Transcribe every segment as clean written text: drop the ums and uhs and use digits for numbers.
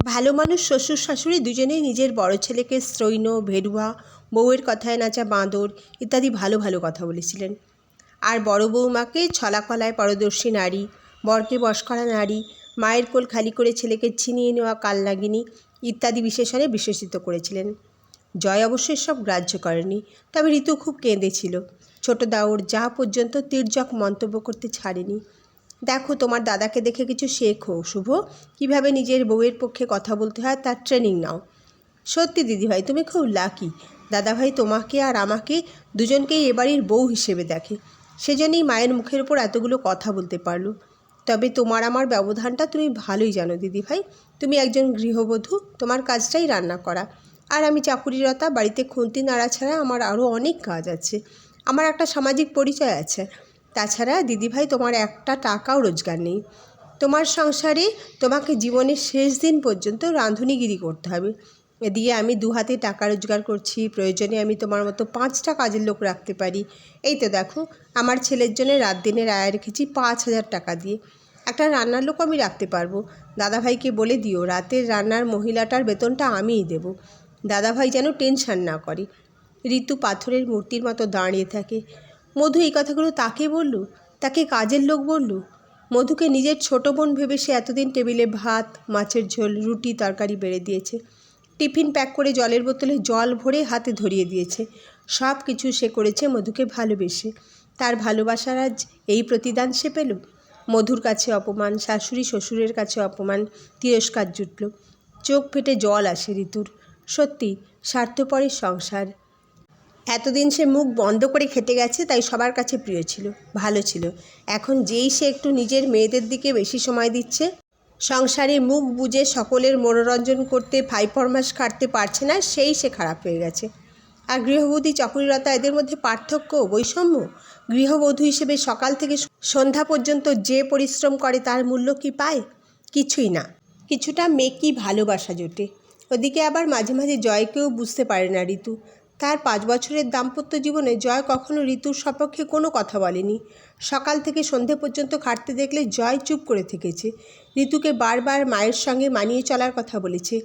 ভালো মানুষ শ্বশুর শাশুড়ি দুজনেই নিজের বড় ছেলেকে স্ত্রৈণ ভেরুয়া, বউয়ের কথায় নাচা বাঁদর ইত্যাদি ভালো ভালো কথা বলেছিলেন। আর বড় বৌমাকে ছলাকলায় পারদর্শী নারী, বরকে বশ করা নারী, মায়ের কোল খালি করে ছেলেকে ছিনিয়ে নেওয়া কালনাগিনী ইত্যাদি বিশেষণে বিশেষিত করেছিলেন। জয় অবশ্য সব গ্রাহ্য করেনি, তবে ঋতু খুব কেঁদেছিল। ছোট দাউর যা পর্যন্ত তির্যক মন্তব্য করতে ছাড়েনি। দেখো, তোমার দাদাকে দেখে কিছু শেখো শুভ, কিভাবে নিজের বউয়ের পক্ষে কথা বলতে হয় তার ট্রেনিং নাও। সত্যি দিদিভাই, তুমি খুব লাকি। দাদাভাই তোমাকে আর আমাকে দুজনকেই এবাড়ির বউ হিসেবে দেখে, সেজন্যই মায়ের মুখের উপর এতগুলো কথা বলতে পারলো। তবে তোমার আমার ব্যবধানটা তুমি ভালোই জানো দিদিভাই। তুমি একজন গৃহবধূ, তোমার কাজটাই রান্না করা, আর আমি চাকুরিরতা, বাড়িতে খুন্তি নাড়া ছাড়া আমার আরও অনেক কাজ আছে। আমার একটা সামাজিক পরিচয় আছে। তাছাড়া দিদিভাই, তোমার একটা টাকাও রোজগার নেই। তোমার সংসারে তোমাকে জীবনের শেষ দিন পর্যন্ত রাঁধুনিগিরি করতে হবে। এদিকে আমি দুহাতে টাকা রোজগার করছি, প্রয়োজনে আমি তোমার মতো 5টা কাজের লোক রাখতে পারি। এই তো দেখো, আমার ছেলের জন্য রাত দিনের আয় রেখেছি 5,000 টাকা দিয়ে। একটা রান্নার লোক আমি রাখতে পারবো। দাদাভাইকে বলে দিও রাতের রান্নার মহিলাটার বেতনটা আমিই দেব। দাদাভাই যেন টেনশন না করে। ঋতু পাথরের মূর্তির মতো দাঁড়িয়ে থাকে। মধু এই কথাগুলো তাকে বলল? তাকে কাজের লোক বলল? মধুকে নিজের ছোট বোন ভেবে সে এতদিন টেবিলে ভাত, মাছের ঝোল, রুটি তরকারি বেড়ে দিয়েছে। টিফিন প্যাক করে জলের বোতলে জল ভরে হাতে ধরিয়ে দিয়েছে। সব কিছু সে করেছে মধুকে ভালোবেসে। তার ভালোবাসার আজ এই প্রতিদান সে পেল। মধুর কাছে অপমান, শাশুড়ি শ্বশুরের কাছে অপমান, তিরস্কার জুটল। চোখ ফেটে জল আসে ঋতুর। সত্যি স্বার্থপরের সংসার। এতদিন সে মুখ বন্ধ করে খেটে গেছে, তাই সবার কাছে প্রিয় ছিল, ভালো ছিল। এখন যেই সে একটু নিজের মেয়েদের দিকে বেশি সময় দিচ্ছে, সংসারে মুখ বুজে সকলের মনোরঞ্জন করতে ফাইফরমাস খাটতে পারছে না, সেই সে খারাপ হয়ে গেছে। আর গৃহবধূ চাকুরিরতা, এদের মধ্যে পার্থক্য, বৈষম্য? গৃহবধূ হিসেবে সকাল থেকে সন্ধ্যা পর্যন্ত যে পরিশ্রম করে তার মূল্য কি পায়? কিছুই না। কিছুটা মেকি ভালোবাসা জোটে। ওদিকে আবার মাঝে মাঝে জয়কেও বুঝতে পারে না ঋতু। তার 5 বছরের দাম্পত্য জীবনে জয় কখনো ঋতুর সপক্ষে কোনো কথা বলেনি। সকাল থেকে সন্ধে পর্যন্ত খাটতে দেখলে জয় চুপ করে থেকেছে। ঋতুকে বারবার মায়ের সঙ্গে মানিয়ে চলার কথা বলেছে,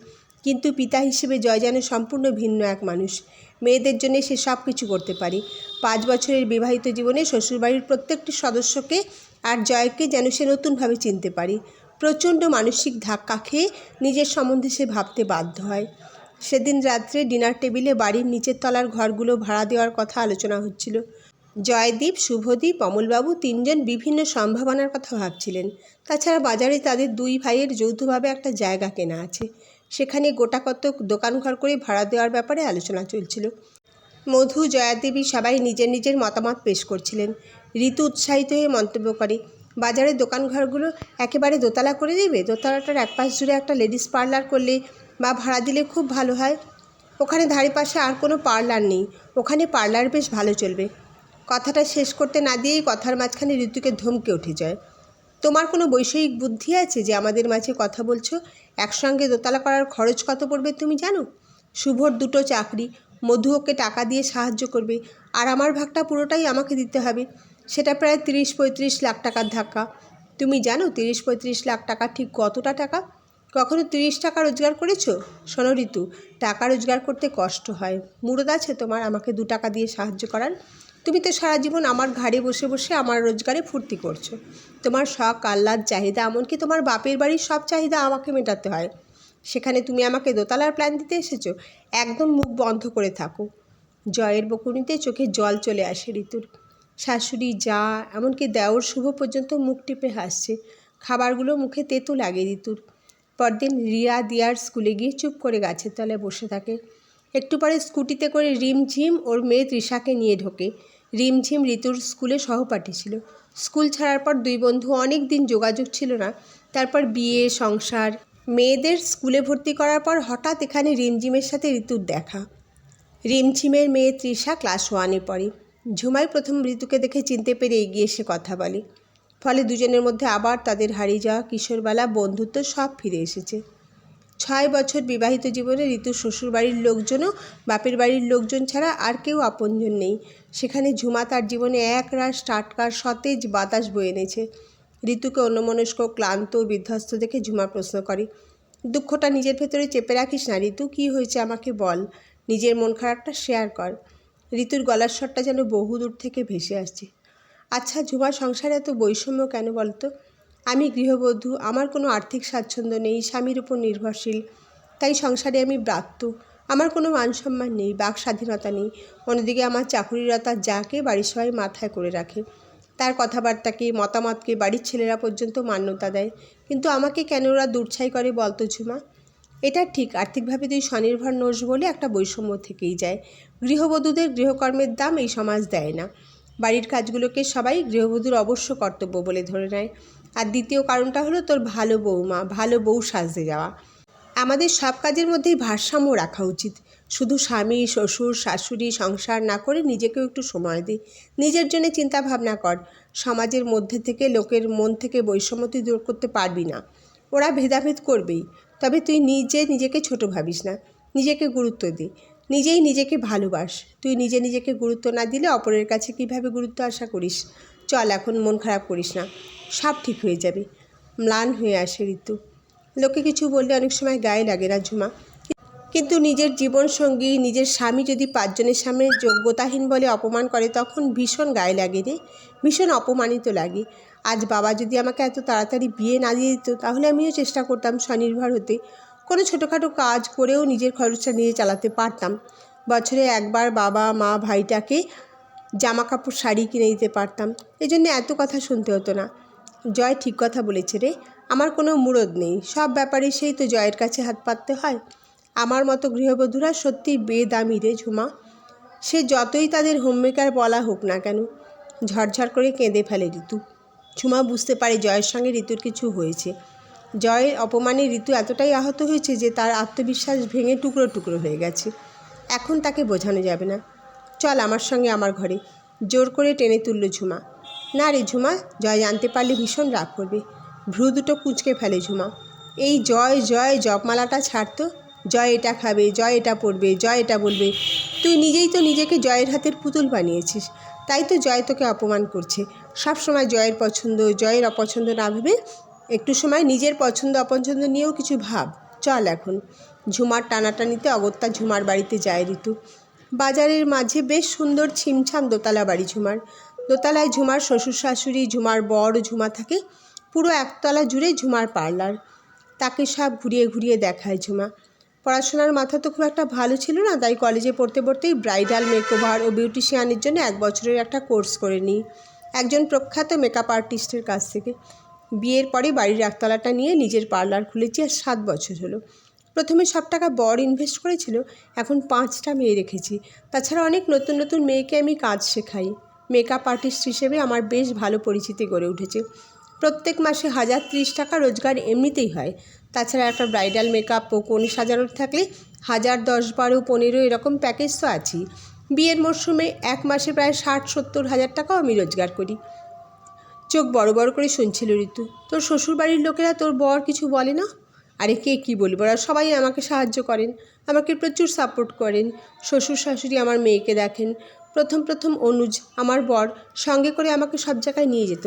কিন্তু পিতা হিসেবে জয় যেন সম্পূর্ণ ভিন্ন এক মানুষ। মেয়েদের জন্য সে সব কিছু করতে পারে। 5 বছরের বিবাহিত জীবনে শ্বশুরবাড়ির প্রত্যেকটি সদস্যকে আর জয়কে যেন সে নতুনভাবে চিনতে পারে। প্রচণ্ড মানসিক ধাক্কা খেয়ে নিজের সম্বন্ধে সে ভাবতে বাধ্য হয়। সেদিন রাত্রে ডিনার টেবিলে বাড়ির নিচের তলার ঘরগুলো ভাড়া দেওয়ার কথা আলোচনা হচ্ছিল। জয়দীপ, শুভদীপ, অমলবাবু 3জন বিভিন্ন সম্ভাবনার কথা ভাবছিলেন। তাছাড়া বাজারে তাদের 2 ভাইয়ের যৌথভাবে একটা জায়গা কেনা আছে, সেখানে গোটা কত দোকানঘর করে ভাড়া দেওয়ার ব্যাপারে আলোচনা চলছিল। মধু, জয়াদেবী সবাই নিজের নিজের মতামত পেশ করছিলেন। ঋতু উৎসাহিত হয়ে মন্তব্য করে, বাজারের দোকানঘরগুলো একেবারে দোতলা করে দেবে। দোতলাটার একপাশ জুড়ে একটা লেডিস পার্লার করলে বা ভাড়া দিলে খুব ভালো হয়। ওখানে ধারে পাশে আর কোনো পার্লার নেই, ওখানে পার্লার বেশ ভালো চলবে। কথাটা শেষ করতে না দিয়েই কথার মাঝখানে ঋতুকে ধমকে উঠে যায়। তোমার কোনো বৈষয়িক বুদ্ধি আছে যে আমাদের মাঝে কথা বলছো? একসঙ্গে দোতলা করার খরচ কত পড়বে তুমি জানো? শুভর 2টো চাকরি, মধু ওকে টাকা দিয়ে সাহায্য করবে, আর আমার ভাগটা পুরোটাই আমাকে দিতে হবে। সেটা প্রায় 30-35 লাখ টাকার ধাক্কা। তুমি জানো 30-35 লাখ টাকা ঠিক কতটা টাকা? কখনো 30 টাকা রোজগার করেছো? শোনো ঋতু, টাকা রোজগার করতে কষ্ট হয়। মুরদ আছে তোমার আমাকে 2 টাকা দিয়ে সাহায্য করার? তুমি তো সারা জীবন আমার ঘাড়ে বসে বসে আমার রোজগারে ফুর্তি করছো। তোমার শখ, আহ্লাদ, চাহিদা, এমনকি তোমার বাপের বাড়ির সব চাহিদা আমাকে মেটাতে হয়। সেখানে তুমি আমাকে দোতলার প্ল্যান দিতে এসেছো? একদম মুখ বন্ধ করে থাকো। জয়ের বকুনিতে চোখে জল চলে আসে ঋতুর। শাশুড়ি, যা, এমনকি দেওর শুভ পর্যন্ত মুখ টিপে হাসছে। খাবারগুলো মুখে তেতো লাগে ঋতুর। পরদিন রিয়া দিয়ার স্কুলে গিয়ে চুপ করে গাছের তলায় বসে থাকে। একটু পরে স্কুটিতে করে রিমঝিম ওর মেয়ে তৃষাকে নিয়ে ঢোকে। রিমঝিম ঋতুর স্কুলে সহপাঠী ছিল। স্কুল ছাড়ার পর 2 বন্ধু অনেক দিন যোগাযোগ ছিল না। তারপর বিয়ে, সংসার, মেয়েদের স্কুলে ভর্তি করার পর হঠাৎ এখানে রিমঝিমের সাথে ঋতুর দেখা। রিমঝিমের মেয়ে তৃষা ক্লাস 1-এ পড়ে। ঝুমাই প্রথম ঋতুকে দেখে চিনতে পেরে এগিয়ে এসে কথা বলে। ফলে দুজনের মধ্যে আবার তাদের হারিয়ে যাওয়া কিশোরবেলা বন্ধুত্ব সব ফিরে এসেছে। 6 বছর বিবাহিত জীবনে ঋতুর শ্বশুরবাড়ির লোকজনও বাপের বাড়ির লোকজন ছাড়া আর কেউ আপনজন নেই। সেখানে ঝুমা তার জীবনে একরাশ টাটকা সতেজ বাতাস বয়ে এনেছে। ঋতুকে অন্যমনস্ক, ক্লান্ত, বিধ্বস্ত দেখে ঝুমা প্রশ্ন করে, দুঃখটা নিজের ভেতরে চেপে রাখিস না ঋতু। কী হয়েছে আমাকে বল, নিজের মন খারাপটা শেয়ার কর। ঋতুর গলার স্বরটা যেন বহু দূর থেকে ভেসে আসছে। আচ্ছা ঝুমা, সংসারে এত বৈষম্য কেন বলতো? আমি গৃহবধূ, আমার কোনো আর্থিক স্বাচ্ছন্দ্য নেই, স্বামীর উপর নির্ভরশীল, তাই সংসারে আমি ব্রাত্য। আমার কোনো মানসম্মান নেই, বাক স্বাধীনতা নেই। অন্যদিকে আমার চাকুরিরতা যাকে বাড়ির সবাই মাথায় করে রাখে, তার কথাবার্তাকে মতামতকে বাড়ির ছেলেরা পর্যন্ত মান্যতা দেয়। কিন্তু আমাকে কেন ওরা দূরছাই করে বলতো ঝুমা? এটা ঠিক, আর্থিকভাবে তুই স্বনির্ভর নোস বলে একটা বৈষম্য থেকেই যায়। গৃহবধূদের গৃহকর্মের দাম এই সমাজ দেয় না। বাড়ির কাজগুলোকে সবাই গৃহবধূর অবশ্য কর্তব্য বলে ধরে নেয়। আর দ্বিতীয় কারণটা হলো তোর ভালো বৌমা, ভালো বউ সাজতে যাওয়া। আমাদের সব কাজের মধ্যেই ভারসাম্য রাখা উচিত। শুধু স্বামী, শ্বশুর, শাশুড়ি, সংসার না করে নিজেকেও একটু সময় দে। নিজের জন্য চিন্তা ভাবনা কর। সমাজের মধ্যে থেকে, লোকের মন থেকে বৈষম্য তুই দূর করতে পারবি না। ওরা ভেদাভেদ করবেই, তবে তুই নিজেকে ছোট ভাবিস না। নিজেকে গুরুত্ব দে, নিজেই নিজেকে ভালোবাস। তুই নিজেকে গুরুত্ব না দিলে অপরের কাছে কিভাবে গুরুত্ব আশা করিস? চল, এখন মন খারাপ করিস না, সব ঠিক হয়ে যাবে। ম্লান হয়ে আসে ঋতু। লোকে কিছু বললে অনেক সময় গায়ে লাগে না ঝুমা? কিন্তু নিজের জীবনসঙ্গী, নিজের স্বামী যদি 5 জনের সামনে যোগ্যতাহীন বলে অপমান করে, তখন ভীষণ গায়ে লাগে রে, ভীষণ অপমানিত লাগে। আজ বাবা যদি আমাকে এত তাড়াতাড়ি বিয়ে না দিয়ে দিত, তাহলে আমিও চেষ্টা করতাম স্বনির্ভর হতে। কোনো ছোটোখাটো কাজ করেও নিজের খরচটা নিজে চালাতে পারতাম। বছরে একবার বাবা মা ভাইটাকে জামা কাপড় শাড়ি কিনে দিতে পারতাম। এই জন্য এত কথা শুনতে হতো না। জয় ঠিক কথা বলেছে রে, আমার কোনো মুরদ নেই। সব ব্যাপারে সেই তো জয়ের কাছে হাত পাততে হয়। আমার মতো গৃহবধূরা সত্যিই বেদামি রে ঝুমা। সে যতই তাদের হোমমেকার বলা হোক না কেন। ঝরঝর করে কেঁদে ফেলে ঋতু। ঝুমা বুঝতে পারে জয়ের সঙ্গে ঋতুর কিছু হয়েছে। জয়ের অপমানে ঋতু এতটাই আহত হয়েছে যে তার আত্মবিশ্বাস ভেঙে টুকরো টুকরো হয়ে গেছে। এখন তাকে বোঝানো যাবে না। চল আমার সঙ্গে আমার ঘরে। জোর করে টেনে তুলল ঝুমা। না রে ঝুমা, জয় জানতে পারলে ভীষণ রাগ করবে। ভ্রু দুটো কুঁচকে ফেলে ঝুমা। এই জয় জয় জপমালাটা ছাড়তো। জয় এটা খাবে, জয় এটা পড়বে, জয় এটা বলবে। তুই নিজেই তো নিজেকে জয়ের হাতের পুতুল বানিয়েছিস। তাই তো জয় তোকে অপমান করছে। সব সময় জয়ের পছন্দ, জয়ের অপছন্দ না ভেবে একটু সময় নিজের পছন্দ অপছন্দ নিয়েও কিছু ভাব। চল এখন। ঝুমার টানাটানিতে অগত্যা ঝুমার বাড়িতে যায় ঋতু। বাজারের মাঝে বেশ সুন্দর ছিমছাম দোতলা বাড়ি ঝুমার। দোতলায় ঝুমার শ্বশুর শাশুড়ি, ঝুমার বড় ঝুমা থাকে। পুরো একতলা জুড়ে ঝুমার পার্লার। তাকে সব ঘুরিয়ে ঘুরিয়ে দেখায় ঝুমা। পড়াশোনার মাথা তো খুব একটা ভালো ছিল না, তাই কলেজে পড়তে পড়তেই ব্রাইডাল মেকওভার ও বিউটিশিয়ানের জন্য 1 বছরের একটা কোর্স করে নিই একজন প্রখ্যাত মেকআপ আর্টিস্টের কাছ থেকে। বিয়ের পরে বাড়ির একতলাটা নিয়ে নিজের পার্লার খুলেছি আর 7 বছর হলো। প্রথমে সব টাকা বর ইনভেস্ট করেছিল, এখন 5টা মেয়ে রেখেছি। তাছাড়া অনেক নতুন নতুন মেয়েকে আমি কাজ শেখাই। মেকআপ আর্টিস্ট হিসেবে আমার বেশ ভালো পরিচিতি গড়ে উঠেছে। প্রত্যেক মাসে 1030 টাকা রোজগার এমনিতেই হয়। তাছাড়া একটা ব্রাইডাল মেকআপ ও কনে সাজানোর থাকলে 1000, 10, 12, 15 এরকম প্যাকেজ তো আছেই। বিয়ের মরশুমে এক মাসে প্রায় 60-70 হাজার টাকাও আমি রোজগার করি। চোখ বড় বড় করে শুনছিল ঋতু। তোর শ্বশুরবাড়ির লোকেরা তোর বর কিছু বলে না? আরে কে কী বলবে, ওরা সবাই আমাকে সাহায্য করেন, আমাকে প্রচুর সাপোর্ট করেন। শ্বশুর শাশুড়ি আমার মেয়েকে দেখেন। প্রথম অনুজ আমার বর সঙ্গে করে আমাকে সব জায়গায় নিয়ে যেত।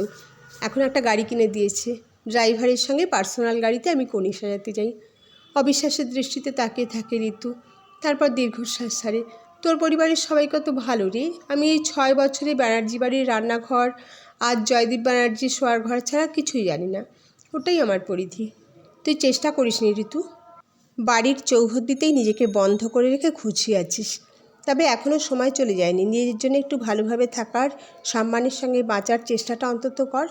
এখন একটা গাড়ি কিনে দিয়েছে। ড্রাইভারের সঙ্গে পার্সোনাল গাড়িতে আমি কনে সাজাতে যাই। অবিশ্বাসের দৃষ্টিতে তাকিয়ে থাকে ঋতু। তারপর দীর্ঘশ্বাস ছাড়ে। তোর পরিবারের সবাই কত ভালো রে। আমি এই 6 বছরে ব্যানার্জি বাড়ির রান্নাঘর আর জয়দীপ ব্যানার্জির শোয়ার ঘর ছাড়া কিছুই জানি না। ওটাই আমার পরিধি। তুই চেষ্টা করিস নি ঋতু। বাড়ির চৌহদ্দিতেই নিজেকে বন্ধ করে রেখে খুঁচিয়ে আছিস। তবে এখনও সময় চলে যায়নি। নিজের জন্য একটু ভালোভাবে থাকার, সম্মানের সঙ্গে বাঁচার চেষ্টাটা অন্তত কর।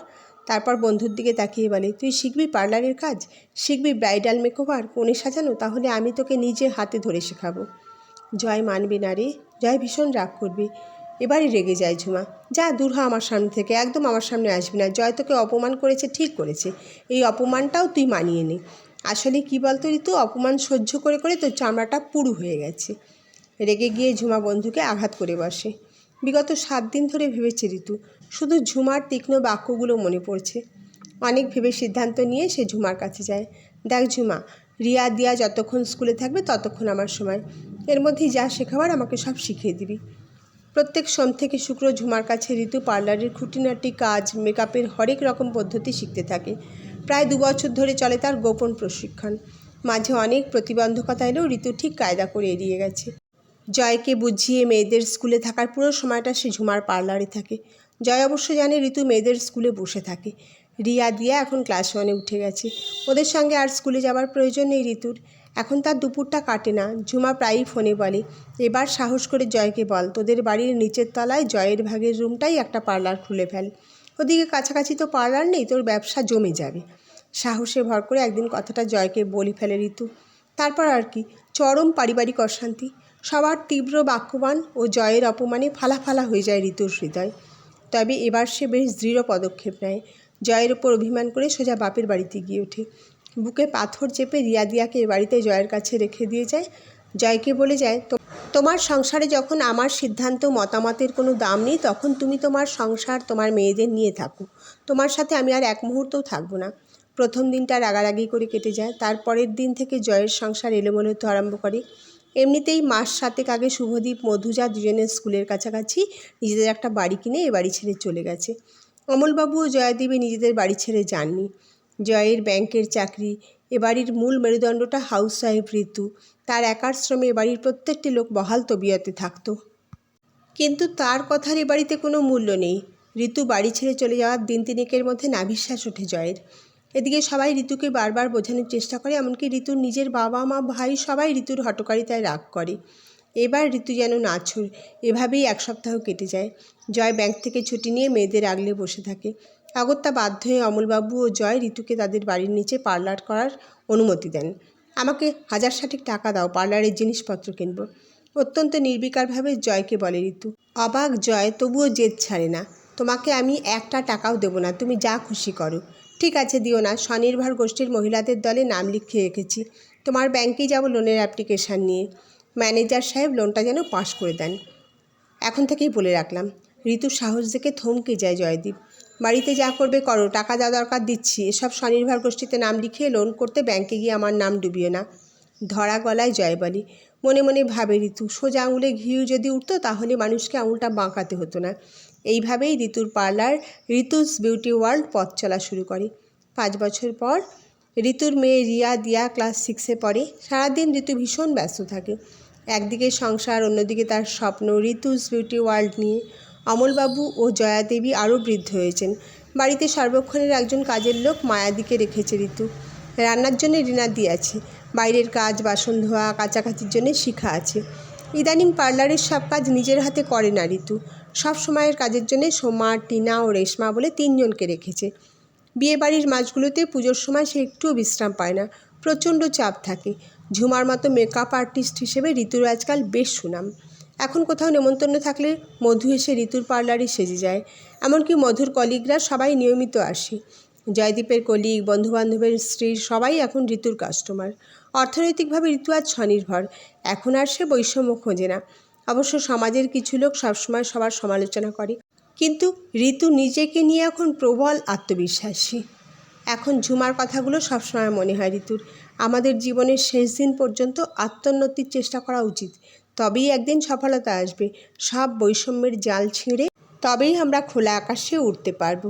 তারপর বন্ধুর দিকে তাকিয়ে বলে, তুই শিখবি পার্লারের কাজ, শিখবি ব্রাইডাল মেকওভার, কনে সাজানো, তাহলে আমি তোকে নিজে হাতে ধরে শেখাবো। জয় মানবে না রে। জয় ভীষণ রাগ করবে। এবারই রেগে যায় ঝুমা। যা দূর হ আমার সামনে থেকে, একদম আমার সামনে আসবি না। জয় তোকে অপমান করেছে, ঠিক করেছে। এই অপমানটাও তুই মানিয়ে নে। আসলে কি বলতো ঋতু, অপমান সহ্য করে করে তোর চামড়াটা পুরু হয়ে গেছে। রেগে গিয়ে ঝুমা বন্ধুকে আঘাত করে বসে। বিগত 7 দিন ধরে ভেবেছে ঋতু। শুধু ঝুমার তীক্ষ্ণ বাক্যগুলো মনে পড়ছে। অনেক ভেবে সিদ্ধান্ত নিয়ে সে ঝুমার কাছে যায়। দেখ ঝুমা, রিয়া দিয়া যতক্ষণ স্কুলে থাকবে ততক্ষণ আমার সময়। এর মধ্যেই যা শেখাবার আমাকে সব শিখিয়ে দিবি। প্রত্যেক সোম থেকে শুক্র ঝুমার কাছে ঋতু পার্লারের খুঁটিনাটি কাজ, মেকআপের হরেক রকম পদ্ধতি শিখতে থাকে। প্রায় 2 বছর ধরে চলে তার গোপন প্রশিক্ষণ। মাঝে অনেক প্রতিবন্ধকতা এলেও ঋতু ঠিক কায়দা করে এড়িয়ে গেছে। জয়কে বুঝিয়ে মেয়েদের স্কুলে থাকার পুরো সময়টা সে ঝুমার পার্লারে থাকে। জয় অবশ্য জানে ঋতু মেয়েদের স্কুলে বসে থাকে। রিয়া দিয়া এখন ক্লাস 1-এ উঠে গেছে, ওদের সঙ্গে আর স্কুলে যাবার প্রয়োজন নেই ঋতুর। এখন তার দুপুরটা কাটে না। ঝুমা প্রায়ই ফোনে বলে, এবার সাহস করে জয়কে বল তোদের বাড়ির নিচের তলায় জয়ের ভাগের রুমটাই একটা পার্লার খুলে ফেল, ওদিকে কাছাকাছি তো পার্লার নেই, তোর ব্যবসা জমে যাবে। সাহসে ভর করে একদিন কথাটা জয়কে বলে ফেলে ঋতু। তারপর আর কি, চরম পারিবারিক অশান্তি। সবার তীব্র বাক্যবাণ ও জয়ের অপমানে ফালা হয়ে যায় ঋতুর হৃদয়। তবে এবার সে বেশ দৃঢ় পদক্ষেপ নেয়। জয়ের ওপর অভিমান করে সোজা বাপের বাড়িতে গিয়ে ওঠে। বুকে পাথর চেপে রিয়া দিয়াকে এ বাড়িতে জয়ের কাছে রেখে দিয়ে যায়। জয়কে বলে যায়, তোমার সংসারে যখন আমার সিদ্ধান্ত মতামতের কোনো দাম নেই, তখন তুমি তোমার সংসার তোমার মেয়েদের নিয়ে থাকো, তোমার সাথে আমি আর এক মুহূর্তও থাকবো না। প্রথম দিনটা রাগারাগি করে কেটে যায়। তারপরের দিন থেকে জয়ের সংসার এলোমেলো হতে আরম্ভ করে। এমনিতেই মাস 7 আগে শুভদীপ মধুজা দুজনের স্কুলের কাছাকাছি নিজেদের একটা বাড়ি কিনে এ বাড়ি ছেড়ে চলে গেছে। অমলবাবু ও জয়াদেবী নিজেদের বাড়ি ছেড়ে যাননি। জয়ের ব্যাংকের চাকরি, এ বাড়ির মূল মেরুদণ্ডটা হাউস ওয়াইফ ঋতু। তার একার শ্রমে এ বাড়ির প্রত্যেকটি লোক বহাল তবিয়তে থাকতো। কিন্তু তার কথার এ বাড়িতে কোনো মূল্য নেই। ঋতু বাড়ি ছেড়ে চলে যাওয়ার দিন তিনেকের মধ্যে নাভিশ্বাস ওঠে জয়ের। এদিকে সবাই ঋতুকে বারবার বোঝানোর চেষ্টা করে, এমনকি ঋতুর নিজের বাবা মা ভাই সবাই ঋতুর হটকারিতায় রাগ করে। এবার ঋতু যেন নাছোড়। এভাবেই 1 সপ্তাহ কেটে যায়। জয় ব্যাংক থেকে ছুটি নিয়ে মেয়েদের আগলে বসে থাকে। অগত্যা বাধ্য হয়ে অমলবাবু ও জয় ঋতুকে তাদের বাড়ির নিচে পার্লার করার অনুমতি দেন। আমাকে 1060 টাকা দাও, পার্লারের জিনিসপত্র কিনব, অত্যন্ত নির্বিকারভাবে জয়কে বলে ঋতু। অবাক জয়, তবুও জেদ ছাড়ে না। তোমাকে আমি 1 টাকাও দেবো না, তুমি যা খুশি করো। ঠিক আছে, দিও না, স্বনির্ভর গোষ্ঠীর মহিলাদের দলে নাম লিখিয়ে রেখেছি। তোমার ব্যাংকেই যাব লোনের অ্যাপ্লিকেশান নিয়ে। ম্যানেজার সাহেব লোনটা যেন পাস করে দেন। এখন থেকেই বলে রাখলাম। ঋতুর সাহস দেখে থমকে যায় জয়দীপ। বাড়িতে যা করবে করো, টাকা যা দরকার দিচ্ছি। এসব স্বনির্ভর গোষ্ঠীতে নাম লিখিয়ে লোন করতে ব্যাংকে গিয়ে আমার নাম ডুবিও না। ধরা গলায় জয় বলি। মনে মনে ভাবে ঋতু, সোজা আঙুলে ঘিউ যদি উঠতো তাহলে মানুষকে আঙুলটা বাঁকাতে হতো না। এইভাবেই ঋতুর পার্লার ঋতুস বিউটি ওয়ার্ল্ড পথ চলা শুরু করে। 5 বছর পর ঋতুর মেয়ে রিয়া দিয়া ক্লাস 6-এ পড়ে। সারাদিন ঋতু ভীষণ ব্যস্ত থাকে। একদিকে সংসার, অন্যদিকে তার স্বপ্ন ঋতুস বিউটি ওয়ার্ল্ড নিয়ে। অমলবাবু ও জয়াদেবী আরও বৃদ্ধ হয়েছেন। বাড়িতে সর্বক্ষণের একজন কাজের লোক মায়াদিকে রেখেছে ঋতু। রান্নার জন্য রিনাদি আছে। বাইরের কাজ, বাসন ধোয়া, কাচাকাচির জন্য শিখা আছে। ইদানিং পার্লারের সব কাজ নিজের হাতে করে না ঋতু। সব সময়ের কাজের জন্য সোমা, টিনা ও রেশমা বলে 3 জনকে রেখেছে। বিয়েবাড়ির মাসগুলোতে পুজোর সময় সে একটুও বিশ্রাম পায় না, প্রচণ্ড চাপ থাকে। ঝুমার মতো মেকআপ আর্টিস্ট হিসেবে ঋতুর আজকাল বেশ সুনাম। এখন কোথাও নেমন্তন্ন থাকলে মধু এসে ঋতুর পার্লারে সেজে যায়। এমনকি মধুর কলিগরা সবাই নিয়মিত আসে। জয়দীপের কলিগ, বন্ধুবান্ধবের স্ত্রী সবাই এখন ঋতুর কাস্টমার। অর্থনৈতিকভাবে ঋতু আজ স্বনির্ভর। এখন আর সে বৈষম্য খোঁজে না। অবশ্য সমাজের কিছু লোক সবসময় সবার সমালোচনা করে, কিন্তু ঋতু নিজেকে নিয়ে এখন প্রবল আত্মবিশ্বাসী। এখন ঝুমার কথাগুলো সবসময় মনে হয় ঋতুর। আমাদের জীবনের শেষ দিন পর্যন্ত আত্মোন্নতির চেষ্টা করা উচিত, তবেই একদিন সফলতা আসবে। সব বৈষম্যের জাল ছিঁড়ে তবেই আমরা খোলা আকাশে উঠতে পারবো।